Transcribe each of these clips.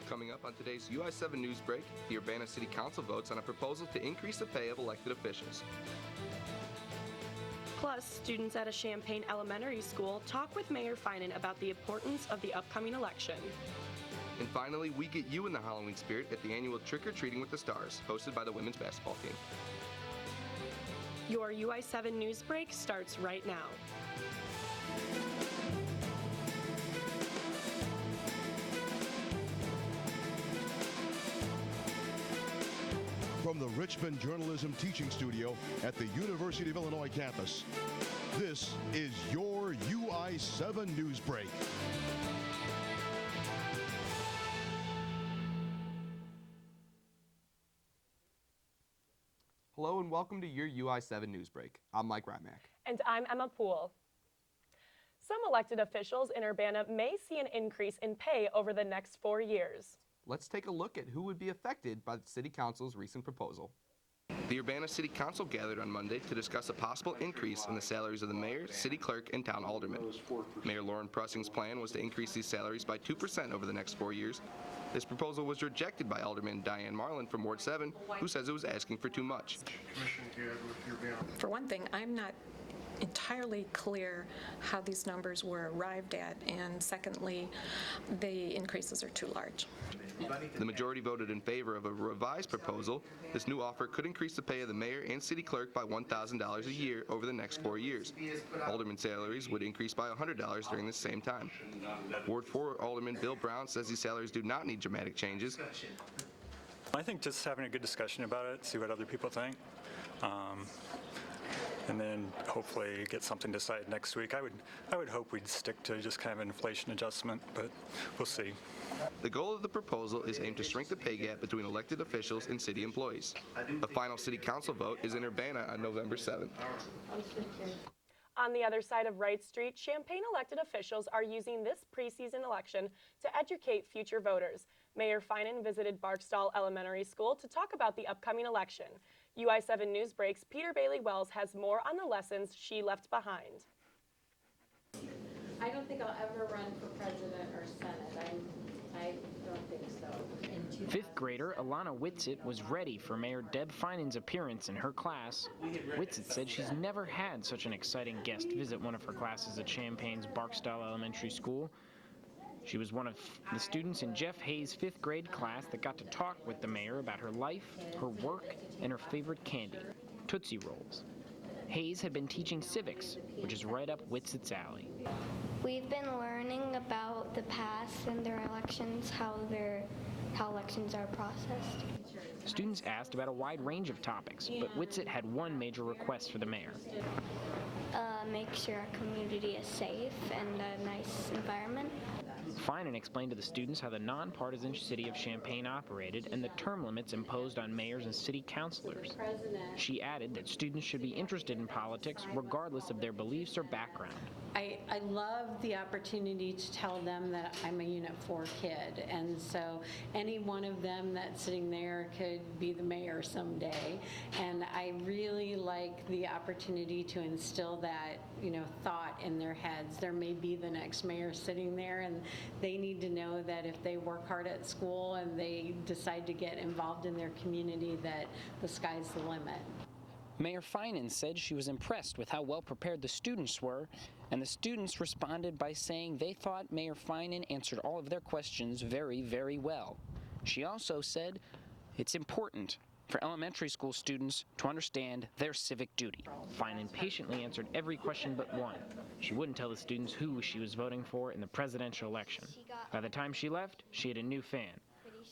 Coming up on today's UI7 Newsbreak, the Urbana City Council votes on a proposal to increase the pay of elected officials. Plus, students at a Champaign Elementary School talk with Mayor Finan about the importance of the upcoming election. And finally, we get you in the Halloween spirit at the annual Trick or Treating with the Stars, hosted by the women's basketball team. Your UI7 Newsbreak starts right now. From the Richmond Journalism Teaching Studio at the University of Illinois campus, this is your UI7 Newsbreak. Hello and welcome to your UI7 Newsbreak. I'm Mike Hrymak. And I'm Emma Pool. Some elected officials in Urbana may see an increase in pay over the next 4 years. Let's take a look at who would be affected by the City Council's recent proposal. The Urbana City Council gathered on Monday to discuss a possible increase in the salaries of the mayor, city clerk, and town aldermen. Mayor Lauren Prussing's plan was to increase these salaries by 2% over the next 4 years. This proposal was rejected by Alderman Diane Marlin from Ward 7, who says it was asking for too much. For one thing, I'm not entirely clear how these numbers were arrived at, and secondly, the increases are too large. The majority voted in favor of a revised proposal. This new offer could increase the pay of the mayor and city clerk by $1,000 a year over the next 4 years. Alderman salaries would increase by $100 during the same time. Ward 4 Alderman Bill Brown says these salaries do not need dramatic changes. I think just having a good discussion about it, see what other people think, and then hopefully get something decided next week. I would hope we'd stick to just kind of an inflation adjustment, but we'll see. The goal of the proposal is aimed to shrink the pay gap between elected officials and city employees. The final city council vote is in Urbana on November 7th. On the other side of Wright Street, Champaign elected officials are using this preseason election to educate future voters. Mayor Finan visited Barksdale Elementary School to talk about the upcoming election. UI7 Newsbreak's Peter Bailey-Wells has more on the lessons she left behind. I don't think I'll ever run for president or senate. I don't think so. Fifth grader Alana Whitsitt was ready for Mayor Deb Finan's appearance in her class. Whitsitt said she's never had such an exciting guest visit one of her classes at Champaign's Barksdale Elementary School. She was one of the students in Jeff Hayes' fifth grade class that got to talk with the mayor about her life, her work, and her favorite candy, Tootsie Rolls. Hayes had been teaching civics, which is right up Whitsitt's alley. We've been learning about the past and their elections, how elections are processed. Students asked about a wide range of topics, but Whitsitt had one major request for the mayor. Make sure our community is safe and a nice environment. Finan explained to the students how the nonpartisan city of Champaign operated and the term limits imposed on mayors and city councilors. She added that students should be interested in politics regardless of their beliefs or background. I love the opportunity to tell them that I'm a Unit 4 kid, and so any one of them that's sitting there could be the mayor someday, and I really like the opportunity to instill that, thought in their heads. There may be the next mayor sitting there, and they need to know that if they work hard at school and they decide to get involved in their community, that the sky's the limit. Mayor Finan said she was impressed with how well prepared the students were, and the students responded by saying they thought Mayor Finan answered all of their questions very, very well. She also said it's important for elementary school students to understand their civic duty. Finan patiently answered every question but one. She wouldn't tell the students who she was voting for in the presidential election. By the time she left, she had a new fan.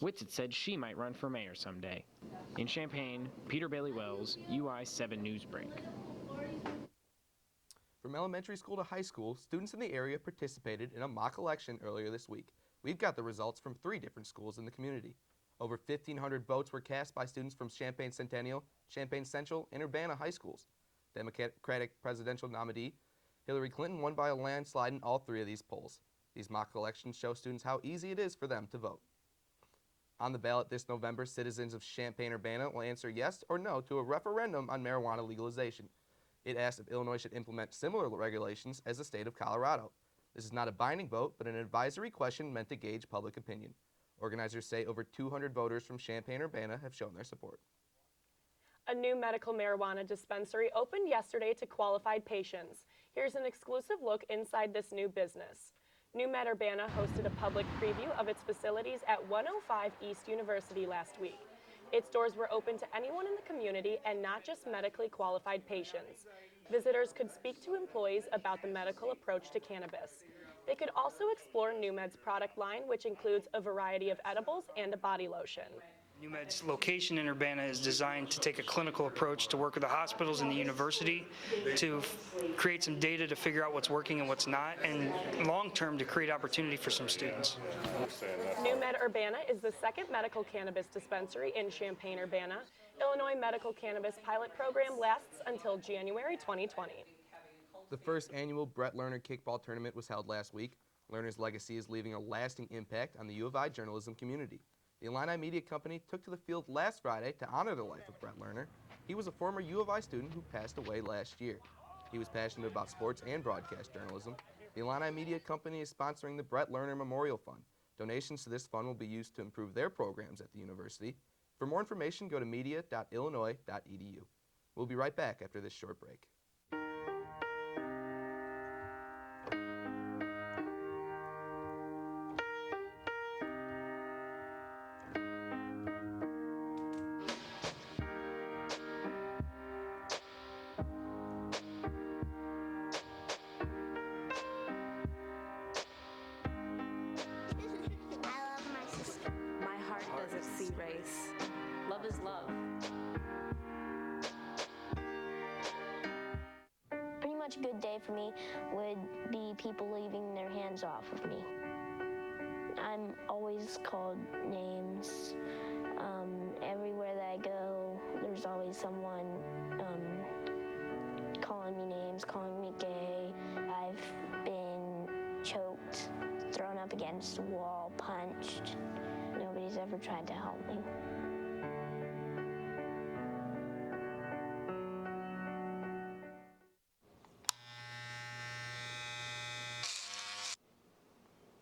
Whitsitt said she might run for mayor someday. In Champaign, Peter Bailey-Wells, UI7 Newsbreak. From elementary school to high school, students in the area participated in a mock election earlier this week. We've got the results from 3 different schools in the community. Over 1,500 votes were cast by students from Champaign Centennial, Champaign Central, and Urbana high schools. Democratic presidential nominee Hillary Clinton won by a landslide in all 3 of these polls. These mock elections show students how easy it is for them to vote. On the ballot this November, citizens of Champaign-Urbana will answer yes or no to a referendum on marijuana legalization. It asks if Illinois should implement similar regulations as the state of Colorado. This is not a binding vote, but an advisory question meant to gauge public opinion. Organizers say over 200 voters from Champaign-Urbana have shown their support. A new medical marijuana dispensary opened yesterday to qualified patients. Here's an exclusive look inside this new business. New Med Urbana hosted a public preview of its facilities at 105 East University last week. Its doors were open to anyone in the community and not just medically qualified patients. Visitors could speak to employees about the medical approach to cannabis. They could also explore New Med's product line, which includes a variety of edibles and a body lotion. New Med's location in Urbana is designed to take a clinical approach to work with the hospitals and the university to create some data to figure out what's working and what's not, and long-term to create opportunity for some students. New Med Urbana is the second medical cannabis dispensary in Champaign-Urbana. Illinois Medical Cannabis Pilot Program lasts until January 2020. The first annual Brett Lerner Kickball Tournament was held last week. Lerner's legacy is leaving a lasting impact on the U of I journalism community. The Illini Media Company took to the field last Friday to honor the life of Brett Lerner. He was a former U of I student who passed away last year. He was passionate about sports and broadcast journalism. The Illini Media Company is sponsoring the Brett Lerner Memorial Fund. Donations to this fund will be used to improve their programs at the university. For more information, go to media.illinois.edu. We'll be right back after this short break. Race. Love is love. Pretty much a good day for me would be people leaving their hands off of me. I'm always called names. Everywhere that I go, there's always someone calling me names, calling me gay. I've been choked, thrown up against a wall, punched. Nobody's ever tried to help me.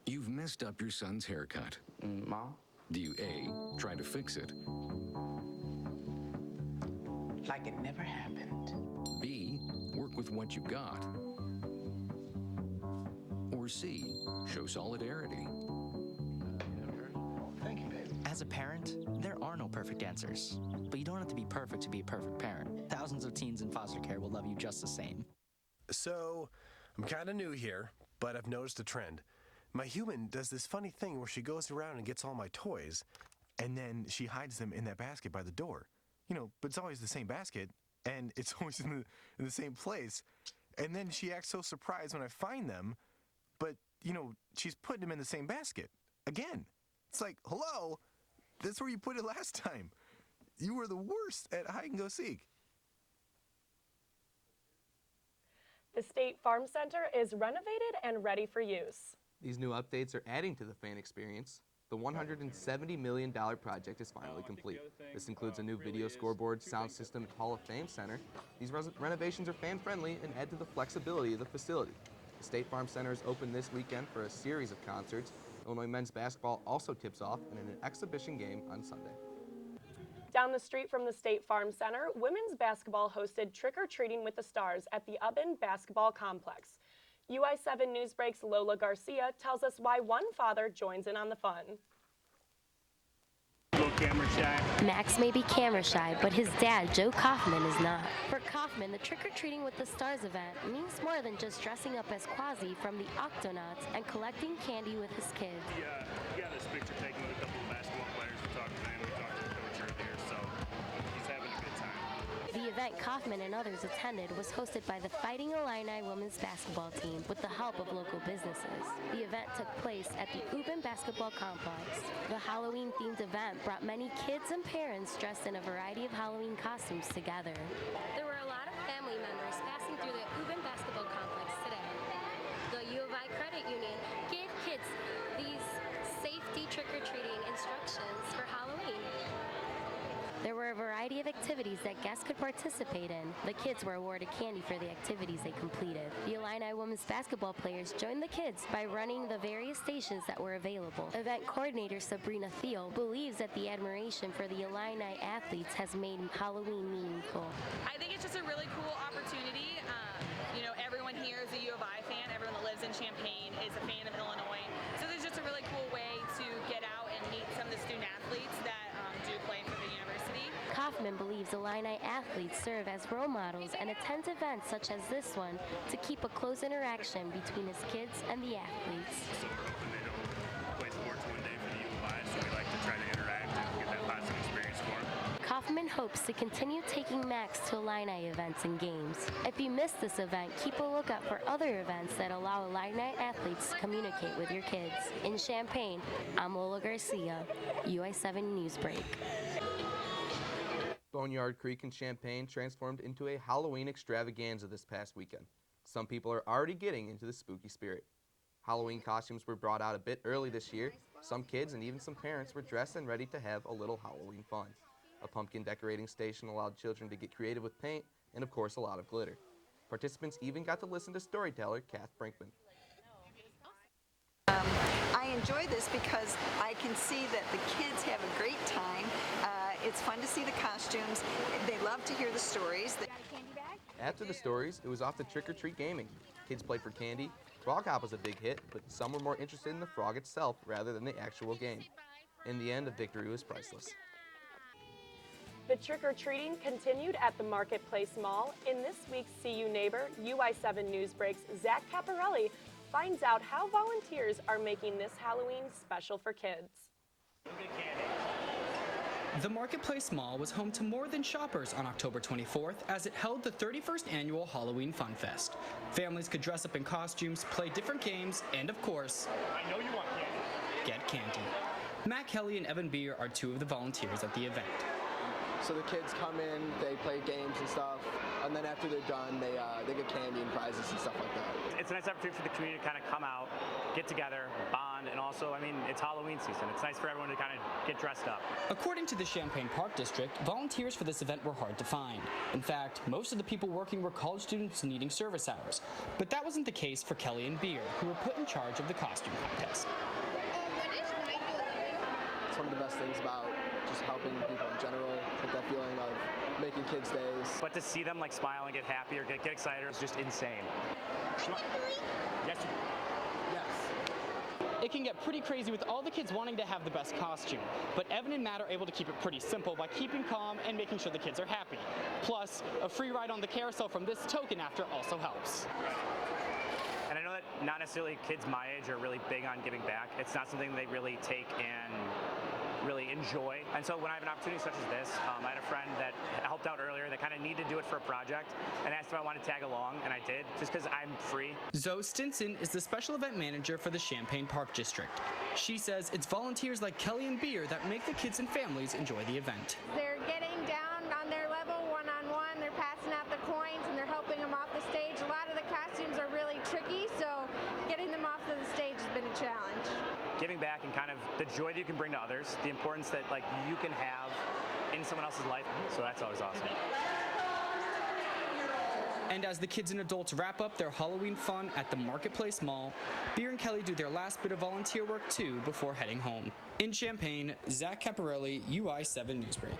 You've messed up your son's haircut. Mom? Do you A, try to fix it? Like it never happened. B, work with what you got? Or C, show solidarity? Thank you, baby. As a parent, there are no perfect answers. But you don't have to be perfect to be a perfect parent. Thousands of teens in foster care will love you just the same. So, I'm kind of new here, but I've noticed a trend. My human does this funny thing where she goes around and gets all my toys, and then she hides them in that basket by the door. You know, but it's always the same basket, and it's always in the same place. And then she acts so surprised when I find them, but, you know, she's putting them in the same basket. Again. It's like, hello, that's where you put it last time. You were the worst at hide and go seek. The State Farm Center is renovated and ready for use. These new updates are adding to the fan experience. The $170 million project is finally complete. This includes a new video scoreboard, sound system, Hall of Fame center. These renovations are fan-friendly and add to the flexibility of the facility. The State Farm Center is open this weekend for a series of concerts. Illinois men's basketball also tips off in an exhibition game on Sunday. Down the street from the State Farm Center, women's basketball hosted Trick or Treating with the Stars at the Urbana Basketball Complex. UI7 Newsbreak's Lola Garcia tells us why one father joins in on the fun. Camera shy. Max may be camera shy, but his dad, Joe Kaufman, is not. For Kaufman, the Trick or Treating with the Stars event means more than just dressing up as Quasi from the Octonauts and collecting candy with his kids. He got his picture taken with a couple of basketball players. We talked to them, we talked to the coach earlier, so he's having a good time. The event Kaufman and others attended was hosted by the Fighting Illini women's basketball team with the help of local businesses. The event took place at the Urbana Basketball Complex. The Halloween-themed event brought many kids and parents dressed in a variety of Halloween costumes together. There were a lot of family members passing through the Urbana Basketball Complex today. The U of I Credit Union gave kids these safety trick-or-treating instructions for Halloween. There were a variety of activities that guests could participate in. The kids were awarded candy for the activities they completed. The Illini women's basketball players joined the kids by running the various stations that were available. Event coordinator Sabrina Thiel believes that the admiration for the Illini athletes has made Halloween meaningful. I think it's just a really cool opportunity. You know, everyone here is a U of I fan. Everyone that lives in Champaign is a fan of Illinois. So there's just a really cool way to get out and meet some of the student athletes that do play for the university. Kaufman believes Illini athletes serve as role models and attends events such as this one to keep a close interaction between his kids and the athletes. So we're hoping they don't play sports one day for the U of I, so we like to try to interact and get that positive experience for them. Kaufman hopes to continue taking Max to Illini events and games. If you missed this event, keep a lookout for other events that allow Illini athletes to communicate with your kids. In Champaign, I'm Lola Garcia, UI7 Newsbreak. Boneyard Creek in Champaign transformed into a Halloween extravaganza this past weekend. Some people are already getting into the spooky spirit. Halloween costumes were brought out a bit early this year. Some kids and even some parents were dressed and ready to have a little Halloween fun. A pumpkin decorating station allowed children to get creative with paint and, of course, a lot of glitter. Participants even got to listen to storyteller Kath Brinkman. I enjoy this because I can see that the kids have a great time. It's fun to see the costumes. They love to hear the stories. After the stories, it was off to trick-or-treat gaming. Kids played for candy. Frog Hop was a big hit, but some were more interested in the frog itself rather than the actual game. In the end, the victory was priceless. The trick-or-treating continued at the Marketplace Mall. In this week's See You Neighbor, UI7 Newsbreak's Zack Caparelli finds out how volunteers are making this Halloween special for kids. The Marketplace Mall was home to more than shoppers on October 24th as it held the 31st annual Halloween Fun Fest. Families could dress up in costumes, play different games, and of course, I know you want candy. Get candy. Matt Kelly and Evan Beer are two of the volunteers at the event. So the kids come in, they play games and stuff, and then after they're done, they get candy and prizes and stuff like that. It's a nice opportunity for the community to kind of come out, get together, bond, and also, I mean, it's Halloween season. It's nice for everyone to kind of get dressed up. According to the Champaign Park District, volunteers for this event were hard to find. In fact, most of the people working were college students needing service hours. But that wasn't the case for Kelly and Beer, who were put in charge of the costume contest. It's one of the best things about just helping people in general, with that feeling of making kids' days. But to see them like smile and get happy or get excited is just insane. Yes. It can get pretty crazy with all the kids wanting to have the best costume, but Evan and Matt are able to keep it pretty simple by keeping calm and making sure the kids are happy. Plus, a free ride on the carousel from this token after also helps. And I know that not necessarily kids my age are really big on giving back. It's not something they really take and really enjoy. And so when I have an opportunity such as this, I had a friend that helped out earlier that kind of needed to do it for a project and asked if I wanted to tag along, and I did, just because I'm free. Zoe Stinson is the special event manager for the Champaign Park District. She says it's volunteers like Kelly and Beer that make the kids and families enjoy the event. They're getting down on their level one-on-one, they're passing out the coins and they're helping them off the stage. A lot of the costumes are really tricky, so getting them off of the stage has been a challenge. Giving back and kind of the joy that you can bring to others, the importance that like you can have in someone else's life, so that's always awesome. And as the kids and adults wrap up their Halloween fun at the Marketplace Mall, Beer and Kelly do their last bit of volunteer work too before heading home. In Champaign, Zack Caparelli, UI7 Newsbreak.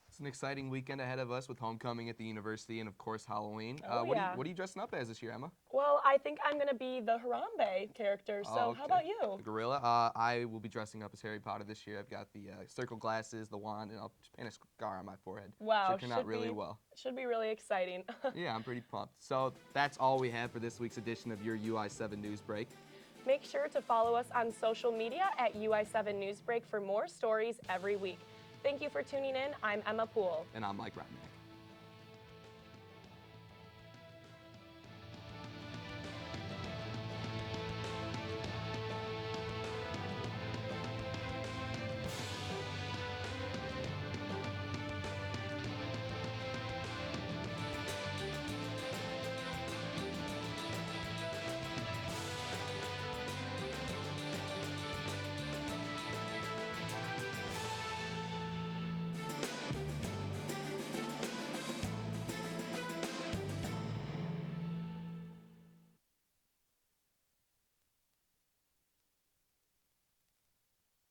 It's an exciting weekend ahead of us with homecoming at the university and, of course, Halloween. Oh, yeah. What are you dressing up as this year, Emma? Well, I think I'm going to be the Harambe character, so Okay. how about you? The gorilla. I will be dressing up as Harry Potter this year. I've got the circle glasses, the wand, and I'll paint a scar on my forehead. Wow, Should turn out really well. Should be really exciting. Yeah, I'm pretty pumped. So that's all we have for this week's edition of your UI7 Newsbreak. Make sure to follow us on social media at UI7 Newsbreak for more stories every week. Thank you for tuning in. I'm Emma Pool. And I'm Mike Ratman.